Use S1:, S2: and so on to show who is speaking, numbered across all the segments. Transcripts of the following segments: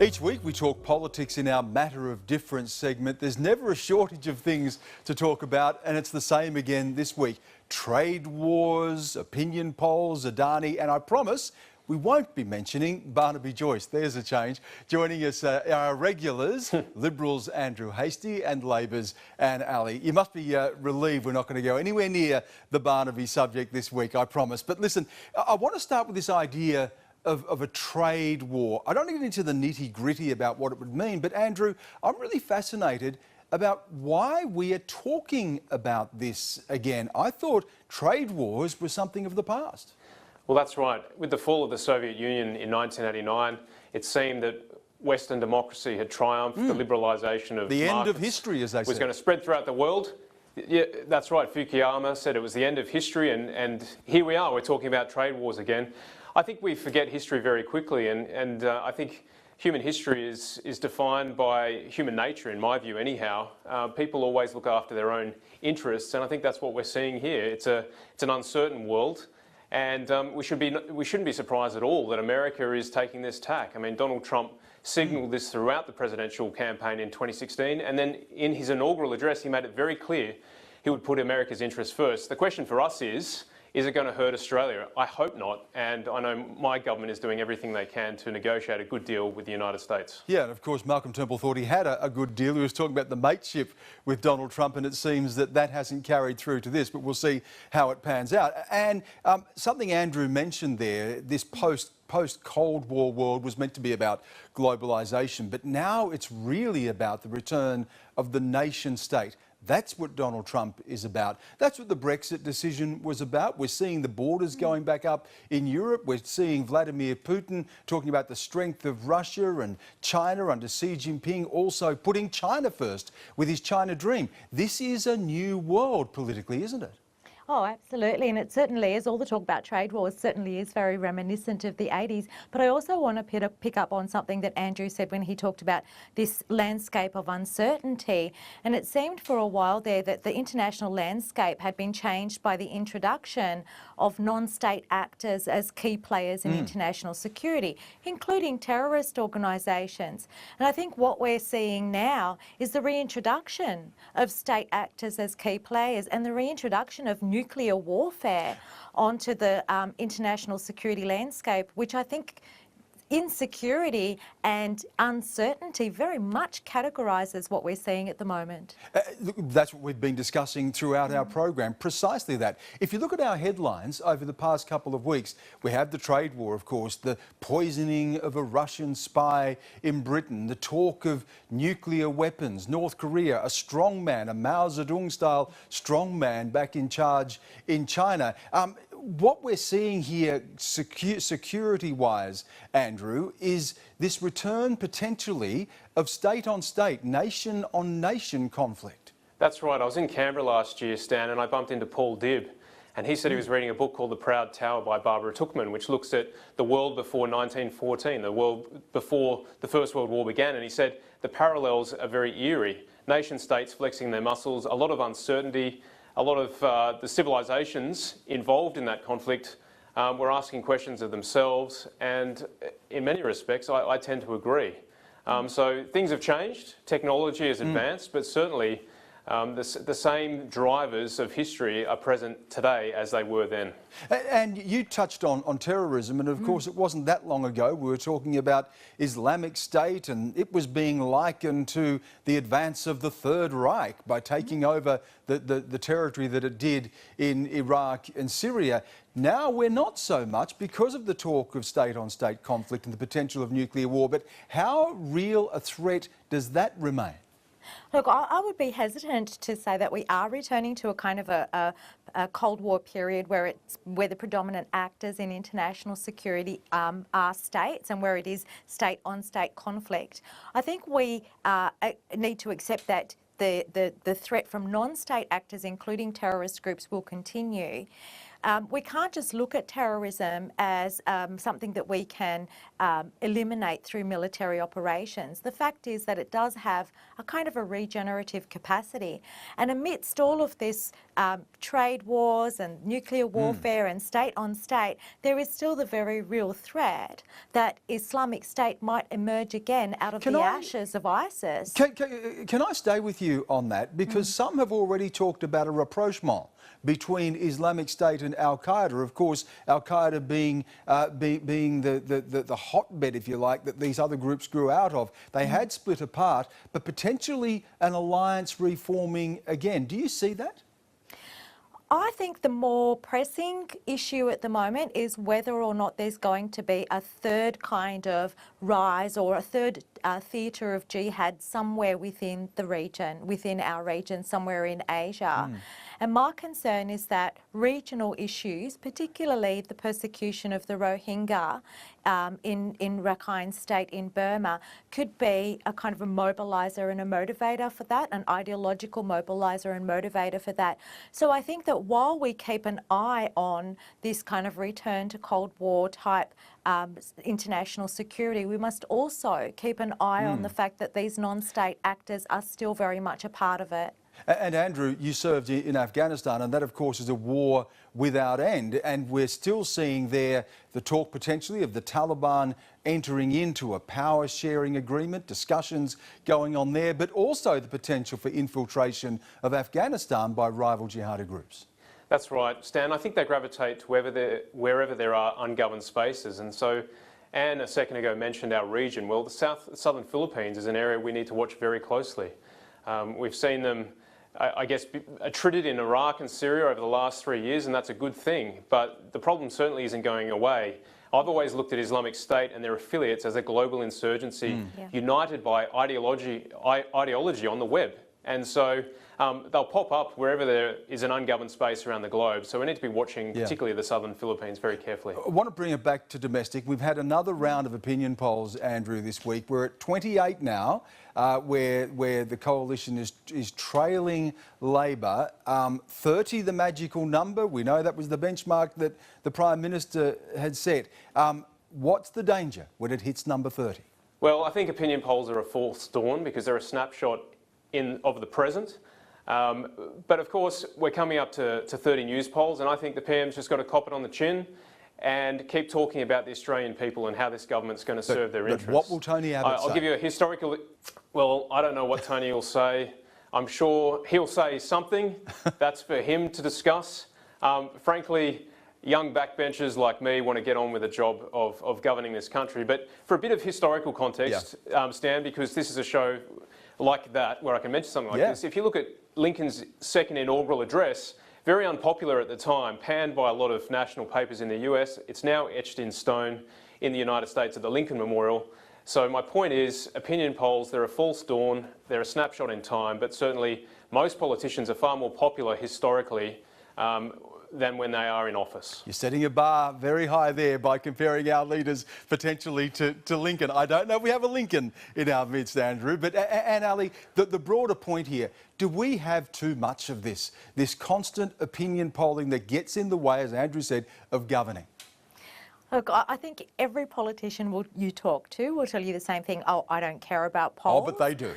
S1: Each week we talk politics in our Matter of Difference segment. There's never a shortage of things to talk about, and it's the same again this week. Trade wars, opinion polls, Adani, and I promise we won't be mentioning Barnaby Joyce. There's a change. Joining us are our regulars, Liberals Andrew Hastie and Labor's Anne Alley. You must be relieved we're not going to go anywhere near the Barnaby subject this week, I promise. But listen, I want to start with this idea of a trade war. I don't get into the nitty-gritty about what it would mean, but Andrew, I'm really fascinated about why we are talking about this again. I thought trade wars were something of the past.
S2: Well, that's right. With the fall of the Soviet Union in 1989, it seemed that Western democracy had triumphed. The liberalisation of
S1: the end
S2: markets
S1: of history, as they
S2: was
S1: said,
S2: going to spread throughout the world. Yeah, that's right. Fukuyama said it was the end of history, and here we are. We're talking about trade wars again. I think we forget history very quickly, and I think human history is defined by human nature, in my view anyhow. People always look after their own interests, and I think that's what we're seeing here. It's an uncertain world, and we shouldn't be surprised at all that America is taking this tack. I mean, Donald Trump signalled this throughout the presidential campaign in 2016, and then in his inaugural address he made it very clear he would put America's interests first. The question for us is it going to hurt Australia? I hope not, and I know my government is doing everything they can to negotiate a good deal with the United States.
S1: Yeah, and of course Malcolm Turnbull thought he had a good deal. He was talking about the mateship with Donald Trump, and it seems that hasn't carried through to this, but we'll see how it pans out. And something Andrew mentioned there, this post-Cold War world was meant to be about globalisation, but now it's really about the return of the nation state. That's what Donald Trump is about. That's what the Brexit decision was about. We're seeing the borders going back up in Europe. We're seeing Vladimir Putin talking about the strength of Russia and China under Xi Jinping, also putting China first with his China dream. This is a new world politically, isn't it?
S3: Oh, absolutely, and it certainly is. All the talk about trade wars certainly is very reminiscent of the 80s. But I also want to pick up on something that Andrew said when he talked about this landscape of uncertainty. And it seemed for a while there that the international landscape had been changed by the introduction of non-state actors as key players in international security, including terrorist organisations. And I think what we're seeing now is the reintroduction of state actors as key players and the reintroduction of nuclear warfare onto the international security landscape, which I think insecurity and uncertainty very much categorises what we're seeing at the moment.
S1: That's what we've been discussing throughout our program, precisely that. If you look at our headlines over the past couple of weeks, we have the trade war, of course, the poisoning of a Russian spy in Britain, the talk of nuclear weapons, North Korea, a strongman, a Mao Zedong-style strongman back in charge in China. What we're seeing here security-wise, Andrew, is this return potentially of state-on-state, nation-on-nation conflict.
S2: That's right. I was in Canberra last year, Stan, and I bumped into Paul Dibb, and he said he was reading a book called The Proud Tower by Barbara Tuchman, which looks at the world before 1914, the world before the First World War began, and he said the parallels are very eerie. Nation-states flexing their muscles, a lot of uncertainty. A lot of the civilisations involved in that conflict were asking questions of themselves, and in many respects I tend to agree. So things have changed, technology has advanced, but certainly the same drivers of history are present today as they were then.
S1: And you touched on terrorism, and of course it wasn't that long ago we were talking about Islamic State, and it was being likened to the advance of the Third Reich by taking over the territory that it did in Iraq and Syria. Now we're not so much because of the talk of state-on-state conflict and the potential of nuclear war, but how real a threat does that remain?
S3: Look, I would be hesitant to say that we are returning to a kind of a Cold War period where the predominant actors in international security are states and where it is state-on-state conflict. I think we need to accept that the threat from non-state actors, including terrorist groups, will continue. we can't just look at terrorism as something that we can eliminate through military operations. The fact is that it does have a kind of a regenerative capacity. And amidst all of this trade wars and nuclear warfare and state on state, there is still the very real threat that Islamic State might emerge again out of the ashes of ISIS.
S1: Can I stay with you on that? Because some have already talked about a rapprochement between Islamic State and Al-Qaeda. Of course, Al-Qaeda being the hotbed, if you like, that these other groups grew out of. They had split apart, but potentially an alliance reforming again. Do you see that?
S3: I think the more pressing issue at the moment is whether or not there's going to be a third kind of rise or a third theatre of jihad somewhere within the region, within our region, somewhere in Asia. And my concern is that regional issues, particularly the persecution of the Rohingya in Rakhine State in Burma, could be a kind of a mobiliser and a motivator for that, an ideological mobiliser and motivator for that. So I think that while we keep an eye on this kind of return to Cold War type international security, we must also keep an eye on the fact that these non-state actors are still very much a part of it.
S1: And Andrew, you served in Afghanistan, and that, of course, is a war without end. And we're still seeing there the talk potentially of the Taliban entering into a power-sharing agreement, discussions going on there, but also the potential for infiltration of Afghanistan by rival jihadi groups.
S2: That's right, Stan. I think they gravitate to wherever there are ungoverned spaces. And so Anne, a second ago, mentioned our region. Well, the southern Philippines is an area we need to watch very closely. We've seen them, I guess, treated in Iraq and Syria over the last 3 years, and that's a good thing. But the problem certainly isn't going away. I've always looked at Islamic State and their affiliates as a global insurgency united by ideology on the web. And so they'll pop up wherever there is an ungoverned space around the globe. So we need to be watching, particularly the southern Philippines, very carefully.
S1: I want to bring it back to domestic. We've had another round of opinion polls, Andrew, this week. We're at 28 now, where the coalition is trailing Labor. 30, the magical number. We know that was the benchmark that the Prime Minister had set. What's the danger when it hits number 30?
S2: Well, I think opinion polls are a false dawn because they're a snapshot of the present. But of course, we're coming up to 30 news polls, and I think the PM's just got to cop it on the chin and keep talking about the Australian people and how this government's going to serve their interests.
S1: What will Tony Abbott say?
S2: I'll give you a historical... Well, I don't know what Tony will say. I'm sure he'll say something. That's for him to discuss. Frankly, young backbenchers like me want to get on with the job of governing this country. But for a bit of historical context, Stan, because this is a show like that where I can mention something like this. If you look at Lincoln's second inaugural address, very unpopular at the time, panned by a lot of national papers in the US. It's now etched in stone in the United States at the Lincoln Memorial. So my point is, opinion polls, they're a false dawn, they're a snapshot in time, but certainly most politicians are far more popular historically than when they are in office.
S1: You're setting a bar very high there by comparing our leaders potentially to Lincoln. I don't know if we have a Lincoln in our midst, Andrew, but Anne Ali, the broader point here, do we have too much of this constant opinion polling that gets in the way, as Andrew said, of governing?
S3: Look, I think every politician you talk to will tell you the same thing. Oh, I don't care about polls.
S1: Oh, but they do.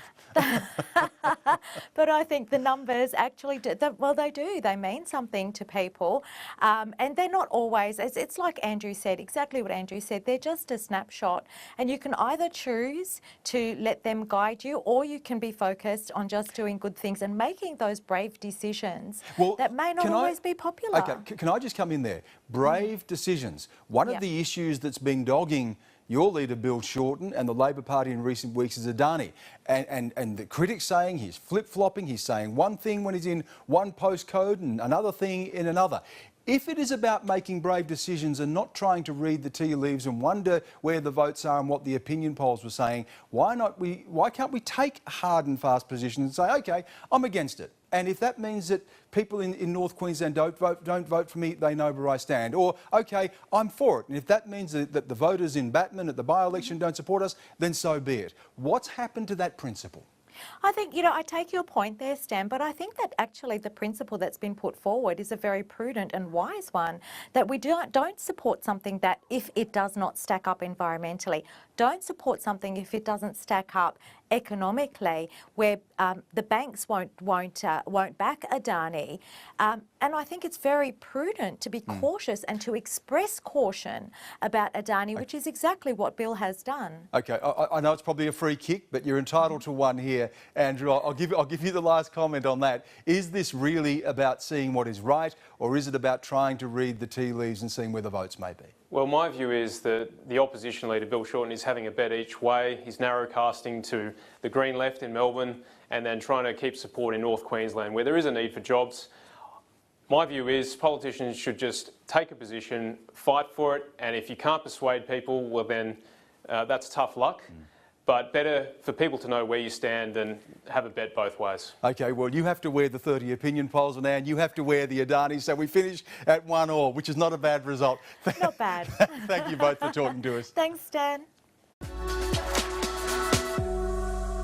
S3: But I think the numbers actually do. Well, they do. They mean something to people. And they're not always, it's like Andrew said, exactly what Andrew said. They're just a snapshot. And you can either choose to let them guide you, or you can be focused on just doing good things and making those brave decisions that may not always be popular.
S1: Okay, can I just come in there? Brave decisions. One of the issues that's been dogging your leader, Bill Shorten, and the Labor Party in recent weeks is Adani. And the critics saying he's flip-flopping, he's saying one thing when he's in one postcode and another thing in another. If it is about making brave decisions and not trying to read the tea leaves and wonder where the votes are and what the opinion polls were saying, why can't we take hard and fast positions and say, OK, I'm against it. And if that means that people in North Queensland don't vote for me, they know where I stand. Or, OK, I'm for it. And if that means that the voters in Batman at the by-election don't support us, then so be it. What's happened to that principle?
S3: I think, I take your point there, Stan, but I think that actually the principle that's been put forward is a very prudent and wise one, that we don't support something that if it does not stack up environmentally, don't support something if it doesn't stack up economically, where the banks won't back Adani. And I think it's very prudent to be cautious and to express caution about Adani, which is exactly what Bill has done.
S1: Okay, I know it's probably a free kick, but you're entitled to one here, Andrew. I'll give you the last comment on that. Is this really about seeing what is right, or is it about trying to read the tea leaves and seeing where the votes may be?
S2: Well, my view is that the opposition leader, Bill Shorten, is having a bet each way. He's narrowcasting to the Green left in Melbourne and then trying to keep support in North Queensland, where there is a need for jobs. My view is politicians should just take a position, fight for it, and if you can't persuade people, well then that's tough luck. But better for people to know where you stand and have a bet both ways.
S1: Okay, well, you have to wear the 30 opinion polls, and you have to wear the Adani, so we finish at 1-1, which is not a bad result.
S3: Not bad.
S1: Thank you both for talking to us.
S3: Thanks, Stan.